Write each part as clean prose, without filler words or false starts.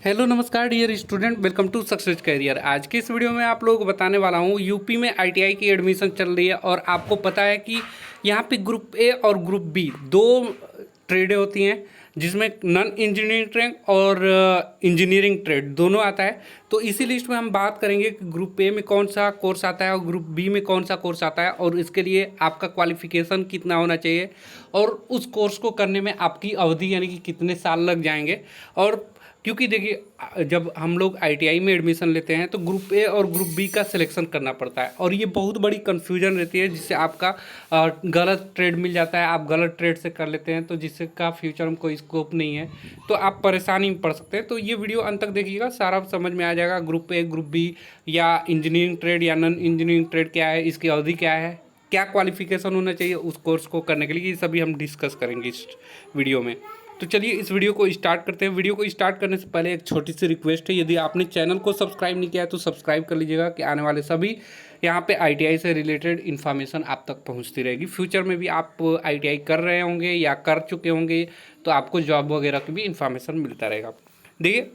Hello नमस्कार dear student, welcome to success career. आज के इस वीडियो में आप लोगों को बताने वाला हूँ यूपी में आईटीआई की एडमिशन चल रही है और आपको पता है कि यहाँ पे ग्रुप ए और ग्रुप बी दो ट्रेडें होती हैं जिसमें नॉन इंजीनियरिंग ट्रेड और इंजीनियरिंग ट्रेड दोनों आता है। तो इसी लिस्ट में हम बात करेंगे कि ग्रुप ए में कौन सा कोर्स आता है और ग्रुप बी में कौन सा कोर्स आता है और इसके लिए आपका क्वालिफिकेशन कितना होना चाहिए और उस कोर्स को करने में आपकी अवधि यानी कि कितने साल लग जाएंगे। और क्योंकि देखिए जब हम लोग आईटीआई में एडमिशन लेते हैं तो ग्रुप ए और ग्रुप बी का सिलेक्शन करना पड़ता है और ये बहुत बड़ी कन्फ्यूजन रहती है जिससे आपका गलत ट्रेड मिल जाता है, आप गलत ट्रेड से कर लेते हैं तो जिससे का फ्यूचर में कोई स्कोप नहीं है, तो आप परेशानी में पड़ सकते हैं। तो ये वीडियो अंत तक देखिएगा, सारा समझ में आ जाएगा ग्रुप ए ग्रुप बी या इंजीनियरिंग ट्रेड या नॉन इंजीनियरिंग ट्रेड क्या है, इसकी अवधि क्या है, क्या क्वालिफिकेशन होना चाहिए उस कोर्स को करने के लिए, ये सभी हम डिस्कस करेंगे इस वीडियो में। तो चलिए इस वीडियो को स्टार्ट करते हैं। वीडियो को स्टार्ट करने से पहले एक छोटी सी रिक्वेस्ट है, यदि आपने चैनल को सब्सक्राइब नहीं किया है तो सब्सक्राइब कर लीजिएगा कि आने वाले सभी यहाँ पे आईटीआई से रिलेटेड इन्फॉर्मेशन आप तक पहुँचती रहेगी। फ्यूचर में भी आप आईटीआई कर रहे होंगे या कर चुके होंगे तो आपको जॉब वगैरह की भी इन्फॉर्मेशन मिलता रहेगा। देखिए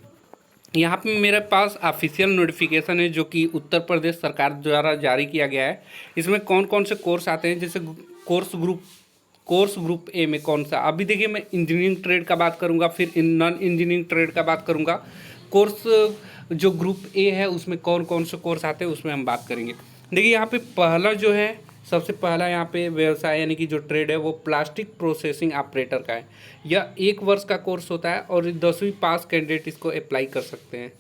यहाँ पे मेरे पास ऑफिशियल नोटिफिकेशन है जो कि उत्तर प्रदेश सरकार द्वारा जारी किया गया है। इसमें कौन कौन से कोर्स आते हैं, जैसे कोर्स ग्रुप ए में कौन सा, अभी देखिए मैं इंजीनियरिंग ट्रेड का बात करूंगा, फिर नॉन इंजीनियरिंग ट्रेड का बात करूंगा। कोर्स जो ग्रुप ए है उसमें कौन कौन से कोर्स आते हैं उसमें हम बात करेंगे। देखिए यहाँ पे पहला जो है, सबसे पहला यहाँ पे व्यवसाय यानी कि जो ट्रेड है वो प्लास्टिक प्रोसेसिंग ऑपरेटर का है। यह 1 वर्ष का कोर्स होता है और 10वीं पास कैंडिडेट इसको अप्लाई कर सकते हैं।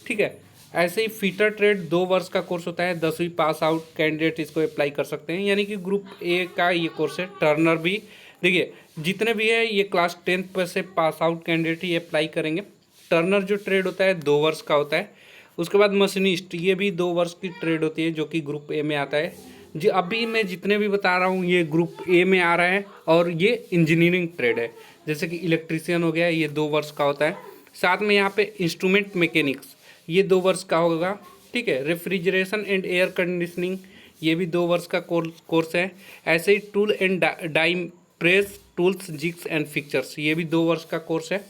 ठीक है, ऐसे ही फीटर ट्रेड 2 वर्ष का कोर्स होता है, 10वीं पास आउट कैंडिडेट इसको अप्लाई कर सकते हैं, यानी कि ग्रुप ए का ये कोर्स है। टर्नर भी देखिए जितने भी है ये क्लास 10 पर से पास आउट कैंडिडेट ही अप्लाई करेंगे। टर्नर जो ट्रेड होता है 2 वर्ष का होता है। उसके बाद मशीनिस्ट, ये भी 2 वर्ष की ट्रेड होती है जो कि ग्रुप ए में आता है। जी अभी मैं जितने भी बता रहा हूँ ये ग्रुप ए में आ रहा है और ये इंजीनियरिंग ट्रेड है। जैसे कि इलेक्ट्रीशियन हो गया, ये 2 वर्ष का होता है। साथ में यहाँ पे इंस्ट्रूमेंट मैकेनिक्स ये 2 वर्ष का होगा। ठीक है, रेफ्रिजरेशन एंड एयर कंडीशनिंग ये भी 2 वर्ष का कोर्स है। ऐसे ही tool and die press tools jigs and fixtures ये भी 2 वर्ष का कोर्स है।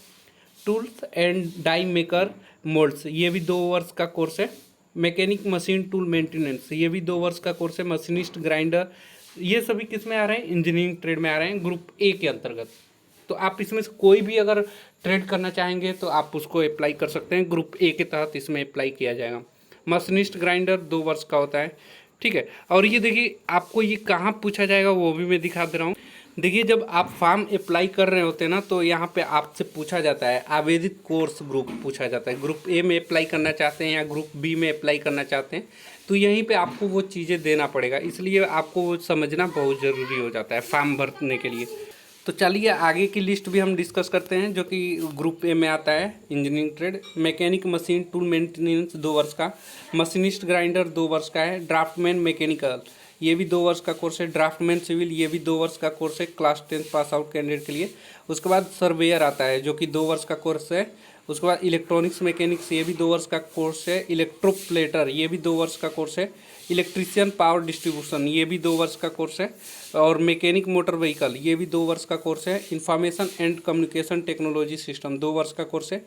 Tools and die maker moulds ये भी 2 वर्ष का कोर्स है। मैकेनिक मशीन टूल मेंटेनेंस ये भी 2 वर्ष का कोर्स है। मशीनिस्ट ग्राइंडर ये सभी किस में आ रहे हैं, इंजीनियरिंग ट्रेड में आ रहे हैं, ग्रुप ए के अंतर्गत। तो आप इसमें से कोई भी अगर ट्रेड करना चाहेंगे तो आप उसको अप्लाई कर सकते हैं, ग्रुप ए के तहत इसमें अप्लाई किया जाएगा। मशीनिस्ट ग्राइंडर 2 वर्ष का होता है। ठीक है, और ये देखिए आपको ये कहाँ पूछा जाएगा वो भी मैं दिखा दे रहा हूँ। देखिए जब आप फॉर्म अप्लाई कर रहे होते हैं ना तो यहाँ पे आपसे पूछा जाता है आवेदित कोर्स ग्रुप पूछा जाता है, ग्रुप ए में अप्लाई करना चाहते हैं या ग्रुप बी में अप्लाई करना चाहते हैं, तो यहीं पे आपको वो चीज़ें देना पड़ेगा, इसलिए आपको वो समझना बहुत ज़रूरी हो जाता है फॉर्म भरने के लिए। तो चलिए आगे की लिस्ट भी हम डिस्कस करते हैं जो कि ग्रुप ए में आता है। Engineering trade mechanic machine tool maintenance 2 वर्ष का। मशीनिस्ट ग्राइंडर 2 वर्ष का है। ड्राफ्टमैन मैकेनिकल ये भी 2 वर्ष का कोर्स है। ड्राफ्टमैन सिविल ये भी 2 वर्ष का कोर्स है क्लास 10 पास आउट कैंडिडेट के लिए। उसके बाद सर्वेयर आता है जो कि 2 वर्ष का कोर्स है। उसके बाद इलेक्ट्रॉनिक्स मैकेनिक्स ये भी 2 वर्ष का कोर्स है। इलेक्ट्रोप्लेटर ये भी 2 वर्ष का कोर्स है। इलेक्ट्रीशियन पावर डिस्ट्रीब्यूशन ये भी 2 वर्ष का कोर्स है। और मैकेनिक मोटर व्हीकल ये भी 2 वर्ष का कोर्स है। Information and communication technology system 2 वर्ष का कोर्स है।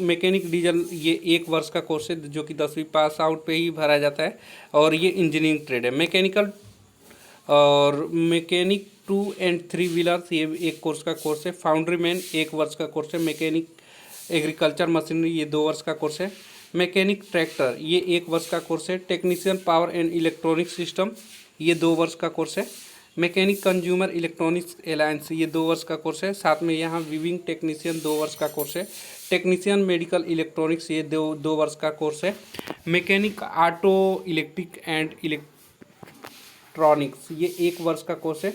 मैकेनिक डीजल ये 1 वर्ष का कोर्स है जो कि 10वीं पास आउट पे ही भरा जाता है और ये इंजीनियरिंग ट्रेड है। मैकेनिकल और मैकेनिक 2 एंड 3 व्हीलर्स ये एक कोर्स का कोर्स है। फाउंड्री मैन 1 वर्ष का कोर्स है। मैकेनिक एग्रीकल्चर मशीनरी ये 2 वर्ष का कोर्स है। मैकेनिक ट्रैक्टर ये 1 वर्ष का कोर्स है। Technician power and electronic system ये 2 वर्ष का कोर्स है। मैकेनिक कंज्यूमर इलेक्ट्रॉनिक्स अलायंस ये 2 वर्ष का कोर्स है। साथ में यहाँ वीविंग टेक्नीशियन 2 वर्ष का कोर्स है। टेक्नीशियन मेडिकल इलेक्ट्रॉनिक्स ये दो वर्ष का कोर्स है। Mechanic auto electric and electronics ये 1 वर्ष का कोर्स है।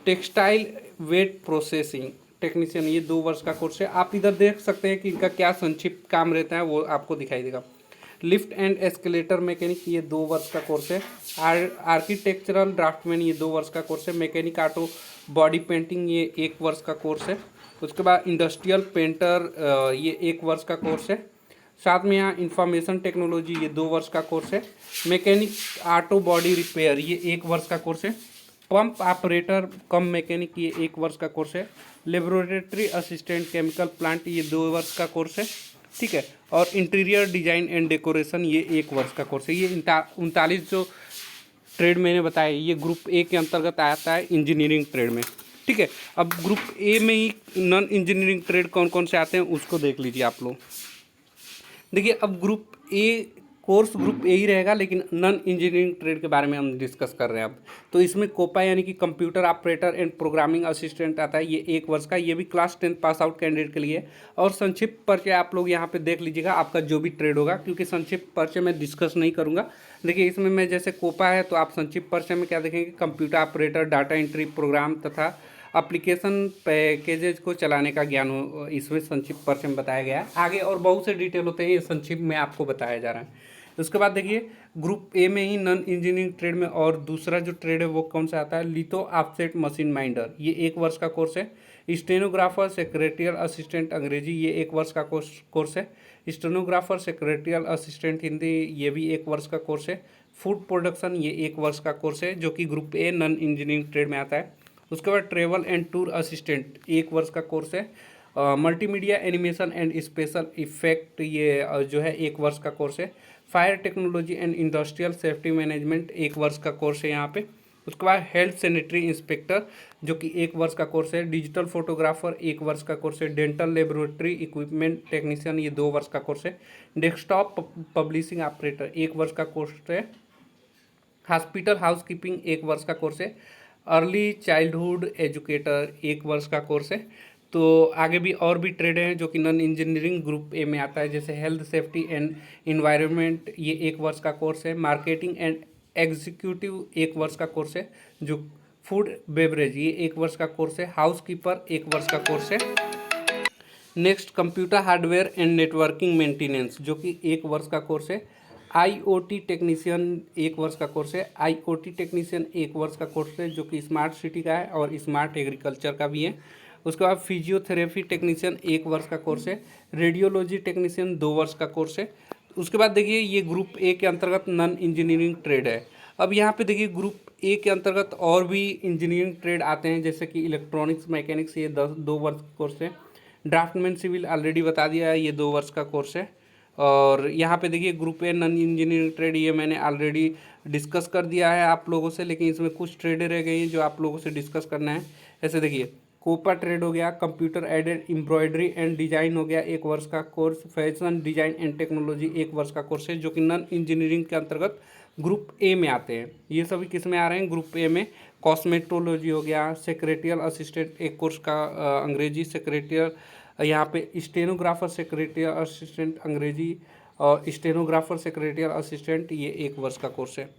टेक्सटाइल वेट प्रोसेसिंग टेक्नीशियन ये 2 वर्ष का कोर्स है। आप इधर देख सकते हैं कि इनका क्या संक्षिप्त काम रहता है वो आपको दिखाई देगा। लिफ्ट एंड एस्केलेटर मैकेनिक ये 2 वर्ष का कोर्स है। आर्किटेक्चरल ड्राफ्टमैन ये 2 वर्ष का कोर्स है। मैकेनिक ऑटो बॉडी पेंटिंग ये 1 वर्ष का कोर्स है। उसके बाद इंडस्ट्रियल पेंटर ये 1 वर्ष का कोर्स है। साथ में यहाँ इंफॉर्मेशन टेक्नोलॉजी ये 2 वर्ष का कोर्स है। मैकेनिक ऑटो बॉडी रिपेयर ये 1 वर्ष का कोर्स है। पंप ऑपरेटर कम मैकेनिक ये 1 वर्ष का कोर्स है। लेबोरेटरी असिस्टेंट केमिकल प्लांट ये 2 वर्ष का कोर्स है। ठीक है। और इंटीरियर डिजाइन एंड डेकोरेशन ये 1 वर्ष का कोर्स है। ये 39 जो ट्रेड मैंने बताया ये ग्रुप ए के अंतर्गत आता है इंजीनियरिंग ट्रेड में, ठीक है। अब ग्रुप ए में ही नॉन इंजीनियरिंग ट्रेड कौन कौन से आते हैं उसको देख लीजिए आप लोग। देखिए अब group A course group A ही रहेगा, लेकिन नॉन इंजीनियरिंग ट्रेड के बारे में हम डिस्कस कर रहे हैं अब। तो इसमें कोपा यानी कि computer operator and programming assistant आता है, ये 1 वर्ष का, ये भी क्लास 10 पास आउट कैंडिडेट के लिए। और संक्षिप्त परिचय आप लोग यहाँ पे देख लीजिएगा आपका जो भी ट्रेड होगा, क्योंकि संक्षिप्त परिचय मैं डिस्कस नहीं करूँगा। देखिए इसमें मैं जैसे कोपा है तो आप संक्षिप्त परिचय में क्या देखेंगे, computer operator, data entry, program तथा एप्लीकेशन पैकेजेज को चलाने का ज्ञान हो, इसमें संक्षिप्त परिचय में बताया गया है। आगे और बहुत से डिटेल होते हैं, ये संक्षिप्त में आपको बताया जा रहा है। उसके बाद देखिए ग्रुप ए में ही नॉन इंजीनियरिंग ट्रेड में और दूसरा जो ट्रेड है वो कौन सा आता है, लिथो ऑफसेट मशीन माइंडर, ये 1 वर्ष का कोर्स है। स्टेनोग्राफर सेक्रेटरियल असिस्टेंट अंग्रेजी, ये 1 वर्ष का कोर्स है। स्टेनोग्राफर सेक्रेटरियल असिस्टेंट हिंदी, ये भी 1 वर्ष का कोर्स है। फूड प्रोडक्शन, ये 1 वर्ष का कोर्स है जो कि group a non engineering trade में आता है। उसके बाद ट्रेवल एंड टूर असिस्टेंट 1 वर्ष का कोर्स है। Multimedia animation and special effect, ये जो है 1 वर्ष का कोर्स है। Fire technology and industrial safety management 1 वर्ष का कोर्स है यहाँ पे। उसके बाद हेल्थ सैनिटरी इंस्पेक्टर जो कि 1 वर्ष का कोर्स है। डिजिटल फोटोग्राफर 1 वर्ष का कोर्स है। डेंटल लेबोरेटरी इक्विपमेंट टेक्नीशियन, ये 2 वर्ष का कोर्स है। डेस्कटॉप पब्लिशिंग ऑपरेटर 1 वर्ष का कोर्स है। हॉस्पिटल हाउसकीपिंग 1 वर्ष का कोर्स है। अर्ली चाइल्डहुड एजुकेटर 1 वर्ष का कोर्स है। तो आगे भी और भी ट्रेड हैं जो कि नॉन इंजीनियरिंग ग्रुप ए में आता है, जैसे हेल्थ सेफ्टी एंड इन्वायरमेंट, ये 1 वर्ष का कोर्स है। मार्केटिंग एंड एग्जीक्यूटिव 1 वर्ष का कोर्स है। जो फूड बेवरेज, ये 1 वर्ष का कोर्स है। हाउसकीपर 1 वर्ष का कोर्स है। Next computer hardware and networking maintenance जो कि 1 वर्ष का कोर्स है। आईओटी टेक्नीशियन 1 वर्ष का कोर्स है। आईओटी टेक्नीशियन 1 वर्ष का कोर्स है जो कि स्मार्ट सिटी का है और स्मार्ट एग्रीकल्चर का भी है। उसके बाद फिजियोथेरेपी टेक्नीशियन 1 वर्ष का कोर्स है। रेडियोलॉजी टेक्नीशियन 2 वर्ष का कोर्स है। उसके बाद देखिए ये ग्रुप ए के अंतर्गत नॉन इंजीनियरिंग ट्रेड है। अब यहाँ पे देखिए ग्रुप ए के अंतर्गत और भी इंजीनियरिंग ट्रेड आते हैं, जैसे कि इलेक्ट्रॉनिक्स मैकेनिक्स, ये 2 वर्ष का कोर्स है। ड्राफ्टमैन सिविल ऑलरेडी बता दिया है, ये 2 वर्ष का कोर्स है। और यहाँ पे देखिए group a non engineering trade, ये मैंने ऑलरेडी डिस्कस कर दिया है आप लोगों से, लेकिन इसमें कुछ ट्रेडें रह गई हैं जो आप लोगों से डिस्कस करना है। ऐसे देखिए कोपा ट्रेड हो गया, computer aided embroidery and design हो गया 1 वर्ष का course. Fashion design and technology 1 वर्ष का कोर्स है जो कि नॉन इंजीनियरिंग के अंतर्गत ग्रुप ए में आते हैं। ये सभी किस में आ रहे हैं, ग्रुप ए में। कॉस्मेटोलॉजी हो गया, सेक्रेटरियल असिस्टेंट 1 कोर्स का अंग्रेजी, सेक्रेटरियल यहाँ पे स्टेनोग्राफर सेक्रेटरियल असिस्टेंट अंग्रेजी और स्टेनोग्राफर सेक्रेटरियल असिस्टेंट, ये 1 वर्ष का कोर्स है।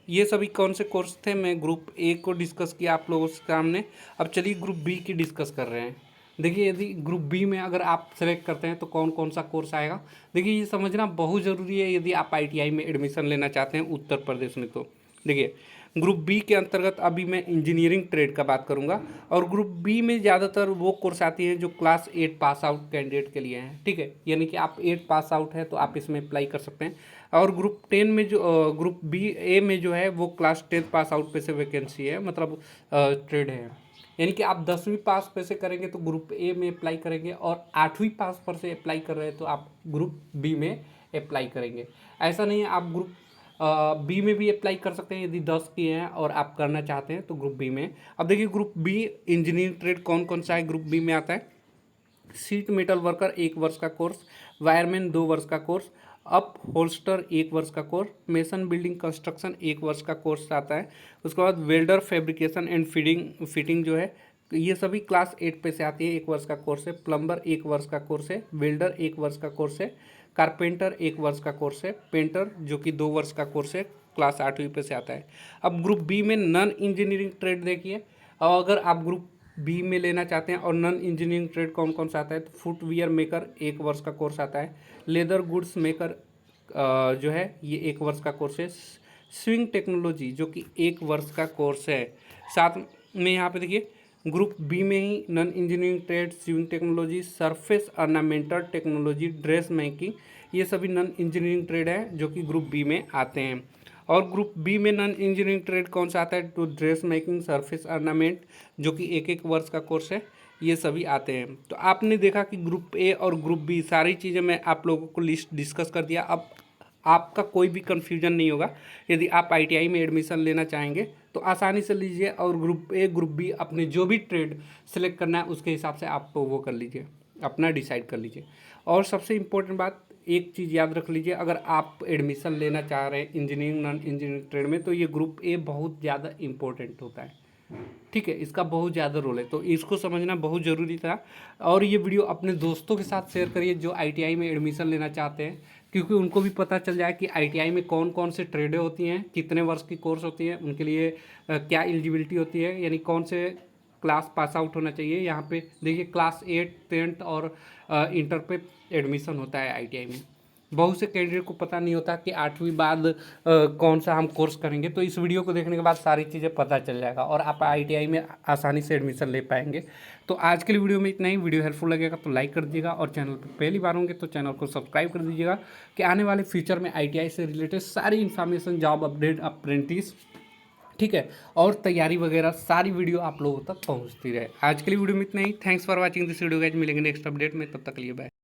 ये सभी कौन से कोर्स थे, मैं ग्रुप ए को डिस्कस किया आप लोगों के सामने। अब चलिए ग्रुप बी की डिस्कस कर रहे हैं। देखिए यदि ग्रुप बी में अगर आप सेलेक्ट करते हैं तो कौन कौन सा कोर्स आएगा, देखिए ये समझना बहुत ज़रूरी है यदि आप आईटीआई में एडमिशन लेना चाहते हैं उत्तर प्रदेश में। तो देखिए ग्रुप बी के अंतर्गत अभी मैं इंजीनियरिंग ट्रेड का बात करूंगा, और ग्रुप बी में ज़्यादातर वो कोर्स आती हैं जो क्लास 8 पास आउट कैंडिडेट के लिए हैं, ठीक है। यानी कि आप 8 पास आउट है तो आप इसमें अप्लाई कर सकते हैं। और ग्रुप 10 में जो ग्रुप बी ए में जो है वो क्लास 10 पास आउट पे से वैकेंसी है, मतलब ट्रेड है। यानी कि आप 10वीं पास पे से करेंगे तो ग्रुप ए में अप्लाई करेंगे, और 8वीं पास पर से अप्लाई कर रहे हैं तो आप ग्रुप बी में अप्लाई करेंगे। ऐसा नहीं है, आप ग्रुप बी में भी अप्लाई कर सकते हैं यदि 10 किए हैं और आप करना चाहते हैं तो ग्रुप बी में। अब देखिए ग्रुप बी इंजीनियरिंग ट्रेड कौन कौन सा है ग्रुप बी में आता है। सीट मेटल वर्कर 1 वर्ष का कोर्स, वायरमैन 2 वर्ष का कोर्स, अप होल्स्टर 1 वर्ष का कोर्स, मेसन बिल्डिंग कंस्ट्रक्शन 1 वर्ष का कोर्स आता है। उसके बाद वेल्डर फैब्रिकेशन एंड फिटिंग जो है ये सभी क्लास 8 पे से आती है, 1 वर्ष का कोर्स है। प्लम्बर 1 वर्ष का कोर्स है। वेल्डर 1 वर्ष का कोर्स है। कारपेंटर 1 वर्ष का कोर्स है। पेंटर जो कि 2 वर्ष का कोर्स है, क्लास 8वीं पे से आता है। अब ग्रुप बी में नॉन इंजीनियरिंग ट्रेड देखिए, और अगर आप ग्रुप बी में लेना चाहते हैं और नॉन इंजीनियरिंग ट्रेड कौन कौन सा आता है, तो फुटवियर मेकर 1 वर्ष का कोर्स आता है। लेदर गुड्स मेकर जो है ये 1 वर्ष का कोर्स है। स्विंग टेक्नोलॉजी जो कि 1 वर्ष का कोर्स है। साथ में यहाँ पे देखिए ग्रुप बी में ही non engineering trade, sewing technology, surface ornamental technology, dress making, ये सभी नॉन इंजीनियरिंग ट्रेड है जो कि ग्रुप बी में आते हैं। और ग्रुप बी में नॉन इंजीनियरिंग ट्रेड कौन सा आता है, तो ड्रेस मेकिंग, सरफेस ऑर्नामेंट जो कि 1 वर्ष का कोर्स है। ये सभी आते हैं। तो आपने देखा कि ग्रुप ए और ग्रुप बी सारी चीज़ें मैं आप लोगों को लिस्ट डिस्कस कर दिया। अब आपका कोई भी कन्फ्यूजन नहीं होगा। यदि आप आईटीआई में एडमिशन लेना चाहेंगे तो आसानी से लीजिए, और ग्रुप ए ग्रुप बी अपने जो भी ट्रेड सेलेक्ट करना है उसके हिसाब से आप वो कर लीजिए, अपना डिसाइड कर लीजिए। और सबसे इम्पोर्टेंट बात, एक चीज़ याद रख लीजिए, अगर आप एडमिशन लेना चाह रहे हैं इंजीनियरिंग नॉन इंजीनियरिंग ट्रेड में तो ये ग्रुप ए बहुत ज़्यादा इम्पोर्टेंट होता है। ठीक है, इसका बहुत ज़्यादा रोल है, तो इसको समझना बहुत ज़रूरी था। और ये वीडियो अपने दोस्तों के साथ शेयर करिए जो आईटीआई में एडमिशन लेना चाहते हैं, क्योंकि उनको भी पता चल जाए कि आईटीआई में कौन कौन से ट्रेडें होती हैं, कितने वर्ष की कोर्स होती है, उनके लिए क्या एलिजिबिलिटी होती है, यानी कौन से क्लास पास आउट होना चाहिए। यहाँ पे देखिए क्लास 8, 10th और इंटर पे एडमिशन होता है आईटीआई में। बहुत से कैंडिडेट को पता नहीं होता कि 8वीं बाद कौन सा हम कोर्स करेंगे। तो इस वीडियो को देखने के बाद सारी चीज़ें पता चल जाएगा और आप आईटीआई में आसानी से एडमिशन ले पाएंगे। तो आज के लिए वीडियो में इतना ही। वीडियो हेल्पफुल लगेगा तो लाइक कर दीजिएगा, और चैनल पर पहली बार होंगे तो चैनल को सब्सक्राइब कर दीजिएगा कि आने वाले फ्यूचर में आईटीआई से रिलेटेड सारी इन्फॉर्मेशन, जॉब अपडेट, अप्रेंटिस, ठीक है, और तैयारी वगैरह सारी वीडियो आप लोगों तक पहुंचती रहे। आज के लिए वीडियो में इतना ही। Thanks for watching this video guys. मिलेंगे नेक्स्ट अपडेट में, तब तक के लिए बाय।